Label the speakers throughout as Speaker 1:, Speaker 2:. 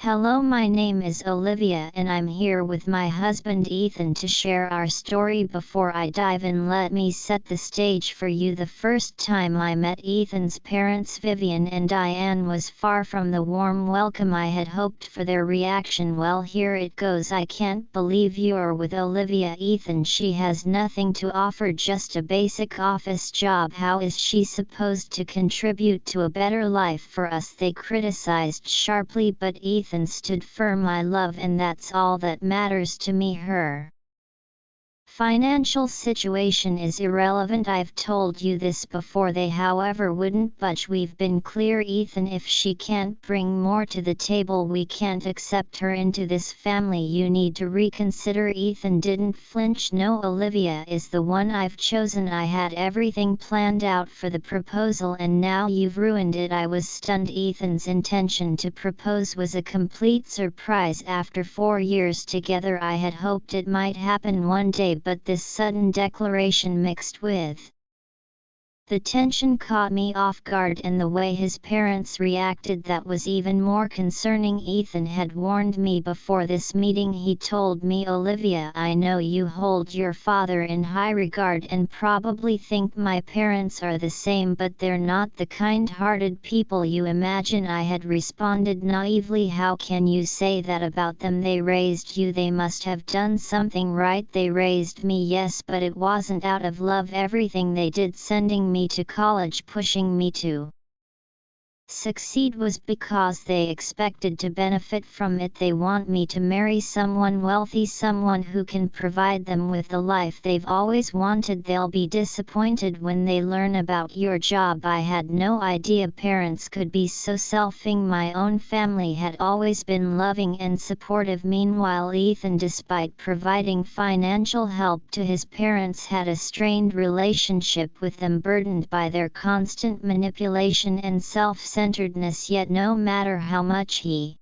Speaker 1: Hello, my name is Olivia and I'm here with my husband Ethan to share our story. Before I dive in, let me set the stage for you. The first time I met Ethan's parents, Vivian and Diane, was far from the warm welcome I had hoped for their reaction. Well, here it goes. I can't believe you're with Olivia, Ethan. She has nothing to offer, just a basic office job. How is she supposed to contribute to a better life for us? They criticized sharply, but Ethan stood firm. I love, and that's all that matters to me. Her financial situation is irrelevant. I've told you this before. They, however, wouldn't budge. We've been clear, Ethan. If she can't bring more to the table, we can't accept her into this family. You need to reconsider. Ethan didn't flinch. No, Olivia is the one I've chosen. I had everything planned out for the proposal and now you've ruined it. I was stunned. Ethan's intention to propose was a complete surprise. After 4 years together, I had hoped it might happen one day, but this sudden declaration mixed with the tension caught me off guard, and the way his parents reacted, that was even more concerning. Ethan had warned me before this meeting. He told me, Olivia, I know you hold your father in high regard and probably think my parents are the same, but they're not the kind-hearted people you imagine. I had responded naively, how can you say that about them? They raised you. They must have done something right. They raised me, yes, but it wasn't out of love. Everything they did, sending me to college, pushing me to succeed, was because they expected to benefit from it. They want me to marry someone wealthy, someone who can provide them with the life they've always wanted. They'll be disappointed when they learn about your job. I had no idea parents could be so selfish. My own family had always been loving and supportive. Meanwhile, Ethan, despite providing financial help to his parents, had a strained relationship with them, burdened by their constant manipulation and self-centeredness. Yet no matter how much he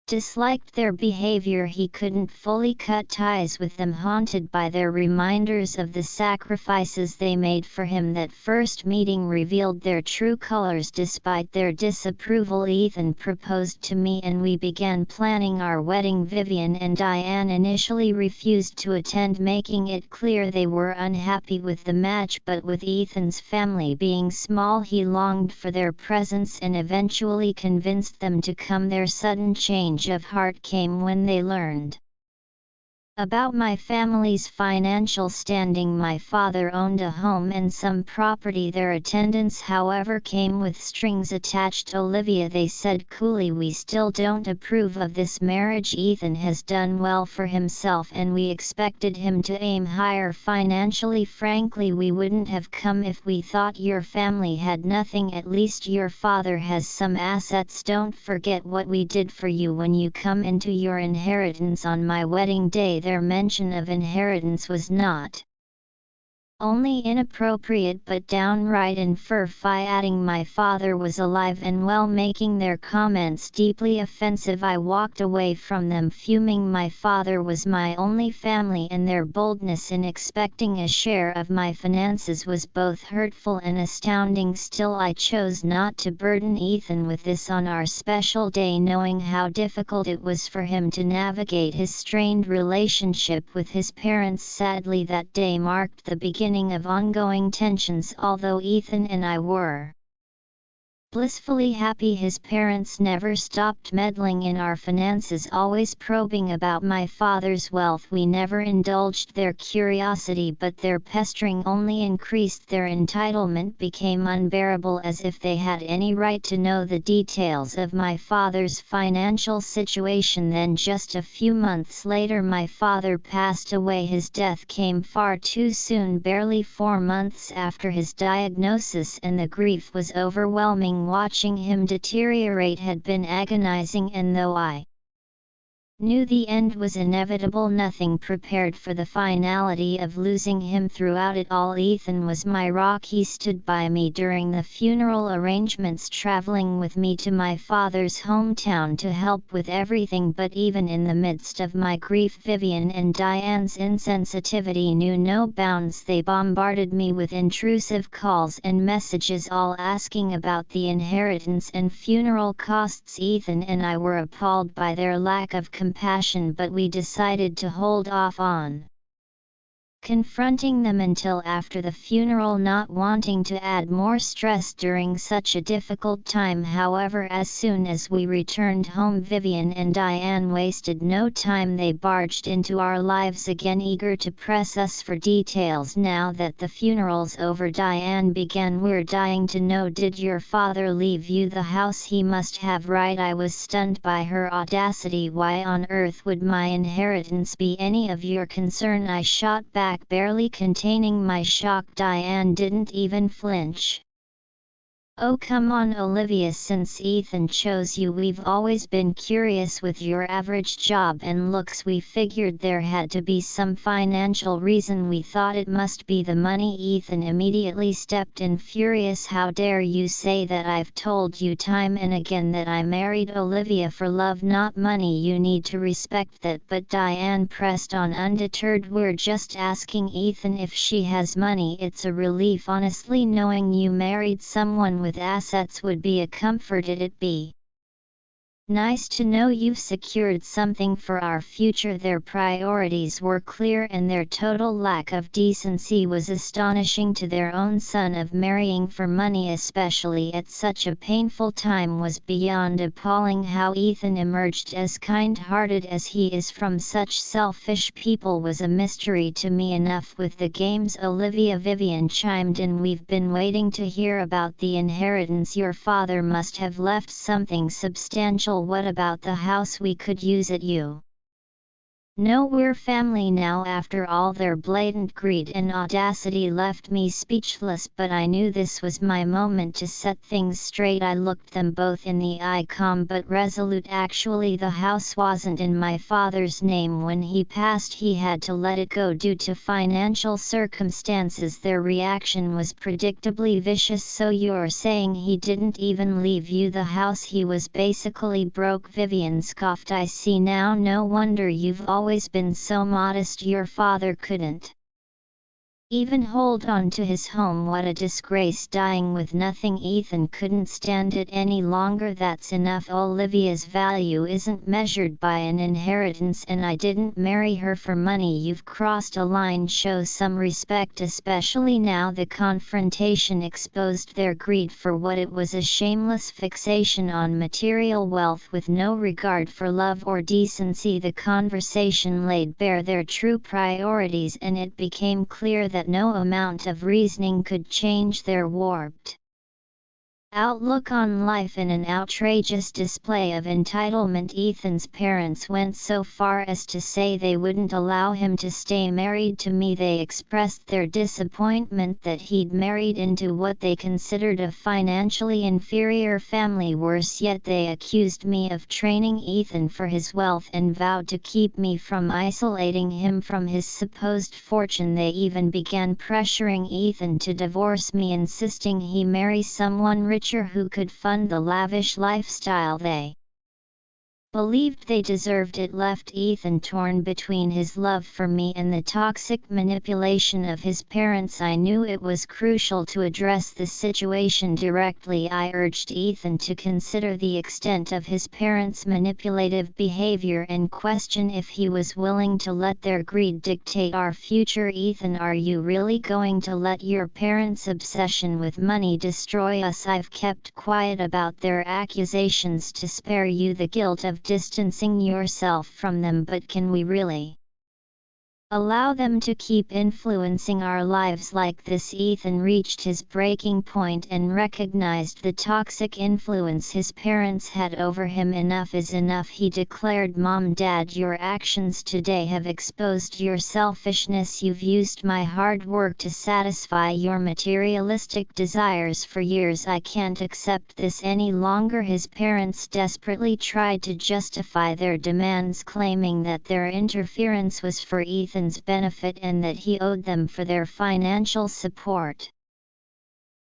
Speaker 1: disliked their behavior, he couldn't fully cut ties with them, haunted by their reminders of the sacrifices they made for him. That first meeting revealed their true colors. Despite their disapproval, Ethan proposed to me and we began planning our wedding. Vivian and Diane initially refused to attend, making it clear they were unhappy with the match, but with Ethan's family being small, he longed for their presence and eventually convinced them to come. Their sudden change of heart came when they learned about my family's financial standing. My father owned a home and some property. Their attendance, however, came with strings attached. Olivia, they said coolly, we still don't approve of this marriage. Ethan has done well for himself and we expected him to aim higher financially. Frankly, we wouldn't have come if we thought your family had nothing. At least your father has some assets. Don't forget what we did for you when you come into your inheritance on my wedding day. Their mention of inheritance was not only inappropriate but downright infuriating, adding my father was alive and well, making their comments deeply offensive. I walked away from them fuming. My father was my only family and their boldness in expecting a share of my finances was both hurtful and astounding. Still, I chose not to burden Ethan with this on our special day, knowing how difficult it was for him to navigate his strained relationship with his parents. Sadly, that day marked the beginning of ongoing tensions. Although Ethan and I were blissfully happy, his parents never stopped meddling in our finances, always probing about my father's wealth. We never indulged their curiosity, but their pestering only increased. Their entitlement became unbearable, as if they had any right to know the details of my father's financial situation. Then just a few months later, my father passed away. His death came far too soon, barely 4 months after his diagnosis, and the grief was overwhelming. Watching him deteriorate had been agonizing, and though I Knew the end was inevitable, nothing prepared for the finality of losing him throughout it all. Ethan was my rock. He stood by me during the funeral arrangements, traveling with me to my father's hometown to help with everything. But even in the midst of my grief, Vivian and Diane's insensitivity knew no bounds. They bombarded me with intrusive calls and messages, all asking about the inheritance and funeral costs. Ethan and I were appalled by their lack of compassion, but we decided to hold off on confronting them until after the funeral, not wanting to add more stress during such a difficult time. However, as soon as we returned home, Vivian and Diane wasted no time. They barged into our lives again, eager to press us for details. Now that the funeral's over, Diane began, "We're dying to know, did your father leave you the house? He must have, right?" I was stunned by her audacity. "Why on earth would my inheritance be any of your concern?" I shot back, barely containing my shock. Diane didn't even flinch. "Oh come on Olivia, since Ethan chose you, we've always been curious with your average job and looks. We figured there had to be some financial reason. We thought it must be the money." Ethan immediately stepped in, furious. "How dare you say that? I've told you time and again that I married Olivia for love, not money. You need to respect that." But Diane pressed on undeterred. "We're just asking Ethan if she has money. It's a relief, honestly. Knowing you married someone with assets would be a comfort. It'd be nice to know you've secured something for our future." Their priorities were clear, and their total lack of decency was astonishing. To their own son, of marrying for money, especially at such a painful time, was beyond appalling. How Ethan emerged as kind-hearted as he is from such selfish people was a mystery to me. "Enough with the games, Olivia," Vivian chimed in. "We've been waiting to hear about the inheritance. Your father must have left something substantial. What about the house? We could use it. You know we're family now." After all, their blatant greed and audacity left me speechless, but I knew this was my moment to set things straight. I looked them both in the eye, calm but resolute. "Actually, the house wasn't in my father's name when he passed. He had to let it go due to financial circumstances." Their reaction was predictably vicious. "So you're saying he didn't even leave you the house? He was basically broke?" Vivian scoffed. "I see now. No wonder you've always been so modest. Your father couldn't even hold on to his home. What a disgrace, dying with nothing." Ethan couldn't stand it any longer. "That's enough. Olivia's value isn't measured by an inheritance, and I didn't marry her for money. You've crossed a line. Show some respect, especially now." The confrontation exposed their greed for what it was, a shameless fixation on material wealth with no regard for love or decency. The conversation laid bare their true priorities, and it became clear that no amount of reasoning could change their warped outlook on life. In an outrageous display of entitlement, Ethan's parents went so far as to say they wouldn't allow him to stay married to me. They expressed their disappointment that he'd married into what they considered a financially inferior family. Worse yet, they accused me of training Ethan for his wealth and vowed to keep me from isolating him from his supposed fortune. They even began pressuring Ethan to divorce me, insisting he marry someone richer who could fund the lavish lifestyle they believed they deserved. It left Ethan torn between his love for me and the toxic manipulation of his parents. I knew it was crucial to address the situation directly. I urged Ethan to consider the extent of his parents' manipulative behavior and question if he was willing to let their greed dictate our future. "Ethan, are you really going to let your parents' obsession with money destroy us?" "I've kept quiet about their accusations to spare you the guilt of distancing yourself from them, but can we really allow them to keep influencing our lives like this. Ethan reached his breaking point and recognized the toxic influence his parents had over him. Enough is enough, he declared. Mom, Dad, your actions today have exposed your selfishness. You've used my hard work to satisfy your materialistic desires for years. I can't accept this any longer. His parents desperately tried to justify their demands, claiming that their interference was for Ethan's benefit and that he owed them for their financial support.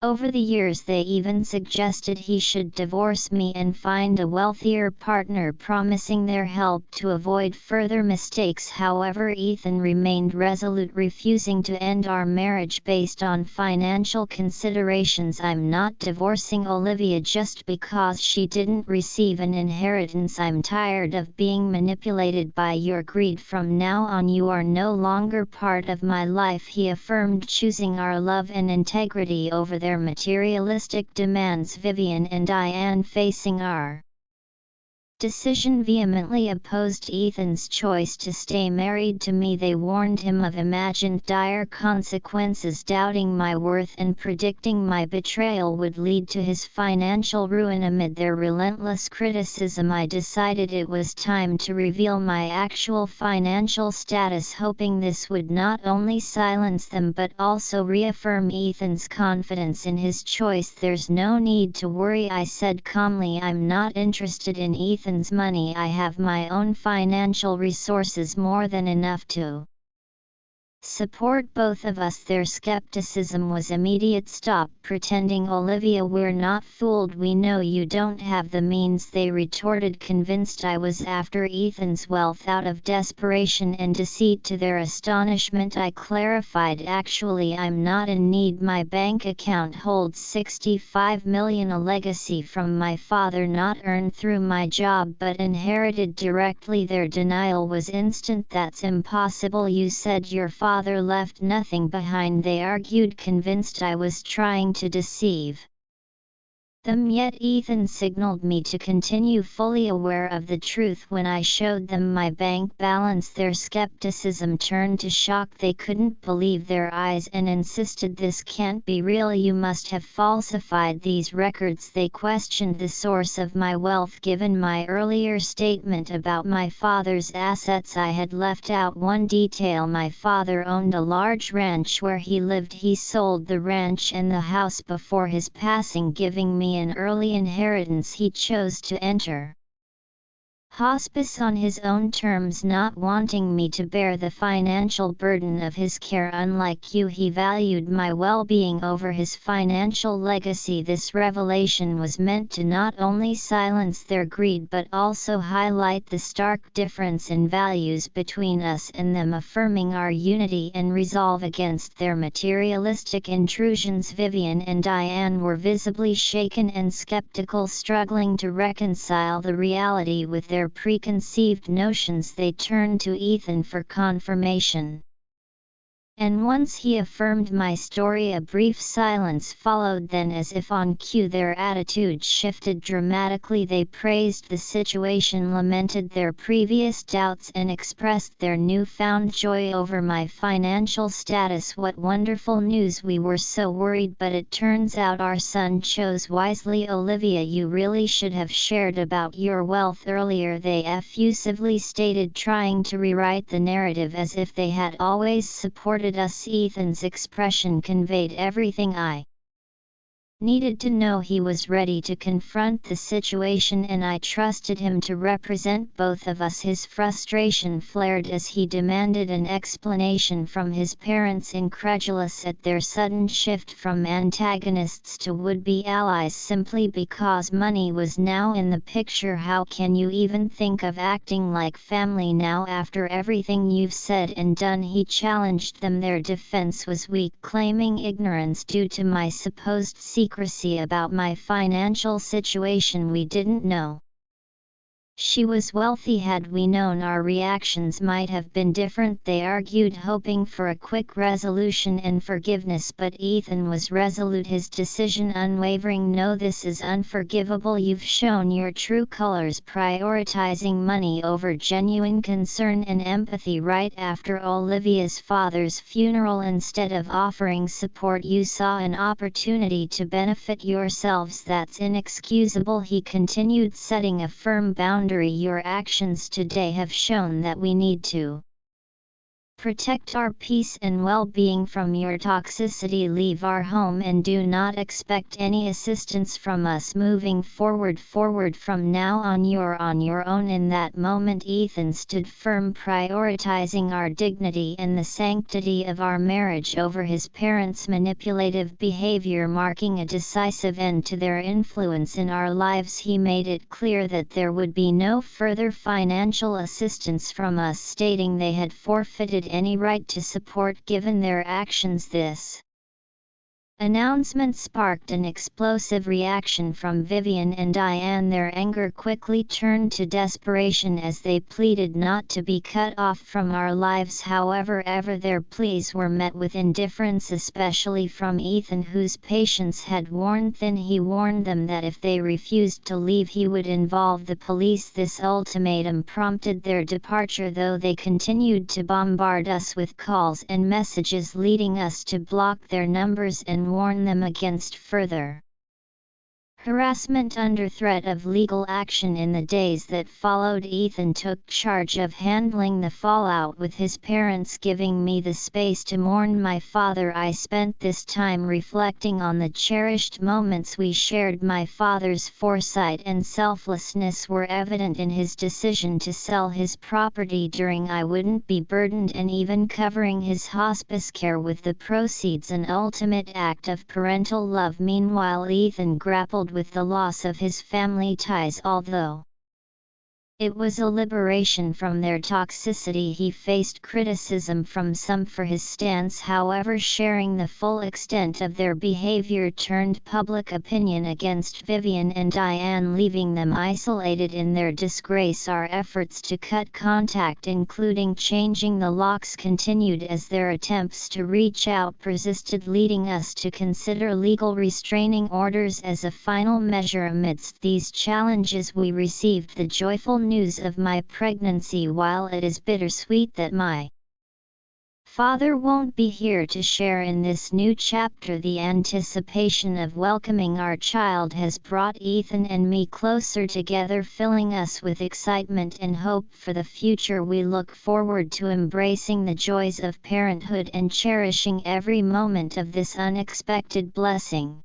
Speaker 1: Over the years they even suggested he should divorce me and find a wealthier partner, promising their help to avoid further mistakes. However, Ethan remained resolute, refusing to end our marriage based on financial considerations. I'm not divorcing Olivia just because she didn't receive an inheritance. I'm tired of being manipulated by your greed. From now on you are no longer part of my life, he affirmed, choosing our love and integrity over their materialistic demands. Vivian and Diane, facing our decision, vehemently opposed Ethan's choice to stay married to me. They warned him of imagined dire consequences, doubting my worth and predicting my betrayal would lead to his financial ruin. Amid their relentless criticism, I decided it was time to reveal my actual financial status, hoping this would not only silence them but also reaffirm Ethan's confidence in his choice. There's no need to worry, I said calmly. I'm not interested in Ethan's money. I have my own financial resources, more than enough to support both of us. Their skepticism was immediate. Stop pretending, Olivia, we're not fooled. We know you don't have the means, they retorted, convinced I was after Ethan's wealth out of desperation and deceit. To their astonishment, I clarified, actually I'm not in need. My bank account holds $65 million, a legacy from my father, not earned through my job but inherited directly. Their denial was instant. That's impossible. You said your father left nothing behind, they argued, convinced I was trying to deceive them. Yet Ethan signaled me to continue, fully aware of the truth. When I showed them my bank balance, their skepticism turned to shock. They couldn't believe their eyes and insisted, this can't be real, you must have falsified these records. They questioned the source of my wealth. Given my earlier statement about my father's assets, I had left out one detail. My father owned a large ranch where he lived. He sold the ranch and the house before his passing, giving me an early inheritance. He chose to enter hospice on his own terms, not wanting me to bear the financial burden of his care. Unlike you, he valued my well-being over his financial legacy. This revelation was meant to not only silence their greed but also highlight the stark difference in values between us and them, affirming our unity and resolve against their materialistic intrusions. Vivian and Diane were visibly shaken and skeptical, struggling to reconcile the reality with their preconceived notions. They turned to Ethan for confirmation, and once he affirmed my story, a brief silence followed. Then, as if on cue, their attitude shifted dramatically. They praised the situation, lamented their previous doubts, and expressed their newfound joy over my financial status. What wonderful news! We were so worried, but it turns out our son chose wisely. Olivia, you really should have shared about your wealth earlier, they effusively stated, trying to rewrite the narrative as if they had always supported us. Ethan's expression conveyed everything I needed to know. He was ready to confront the situation, and I trusted him to represent both of us. His frustration flared as he demanded an explanation from his parents, incredulous at their sudden shift from antagonists to would-be allies simply because money was now in the picture. How can you even think of acting like family now after everything you've said and done? He challenged them. Their defense was weak, claiming ignorance due to my supposed secrecy about my financial situation. We didn't know She was wealthy. Had we known, our reactions might have been different, they argued, hoping for a quick resolution and forgiveness. But Ethan was resolute, his decision unwavering. No, this is unforgivable. You've shown your true colors, prioritizing money over genuine concern and empathy. Right after Olivia's father's funeral, instead of offering support, you saw an opportunity to benefit yourselves. That's inexcusable, he continued, setting a firm boundary. Your actions today have shown that we need to protect our peace and well-being from your toxicity. Leave our home and do not expect any assistance from us moving forward. From now on you're on your own. In that moment Ethan stood firm, prioritizing our dignity and the sanctity of our marriage over his parents' manipulative behavior, marking a decisive end to their influence in our lives. He made it clear that there would be no further financial assistance from us, stating they had forfeited any right to support given their actions. This announcement sparked an explosive reaction from Vivian and Diane. Their anger quickly turned to desperation as they pleaded not to be cut off from our lives. However, their pleas were met with indifference, especially from Ethan, whose patience had worn thin. He warned them that if they refused to leave he would involve the police. This ultimatum prompted their departure, though they continued to bombard us with calls and messages, leading us to block their numbers and warn them against further harassment under threat of legal action. In the days that followed, Ethan took charge of handling the fallout with his parents, giving me the space to mourn my father. I spent this time reflecting on the cherished moments we shared. My father's foresight and selflessness were evident in his decision to sell his property during I wouldn't be burdened, and even covering his hospice care with the proceeds, an ultimate act of parental love. Meanwhile, Ethan grappled with the loss of his family ties. Although it was a liberation from their toxicity, he faced criticism from some for his stance. However, sharing the full extent of their behavior turned public opinion against Vivian and Diane, leaving them isolated in their disgrace. Our efforts to cut contact, including changing the locks, continued as their attempts to reach out persisted, leading us to consider legal restraining orders as a final measure. Amidst these challenges, we received the joyful news of my pregnancy. While it is bittersweet that my father won't be here to share in this new chapter, the anticipation of welcoming our child has brought Ethan and me closer together, filling us with excitement and hope for the future. We look forward to embracing the joys of parenthood and cherishing every moment of this unexpected blessing.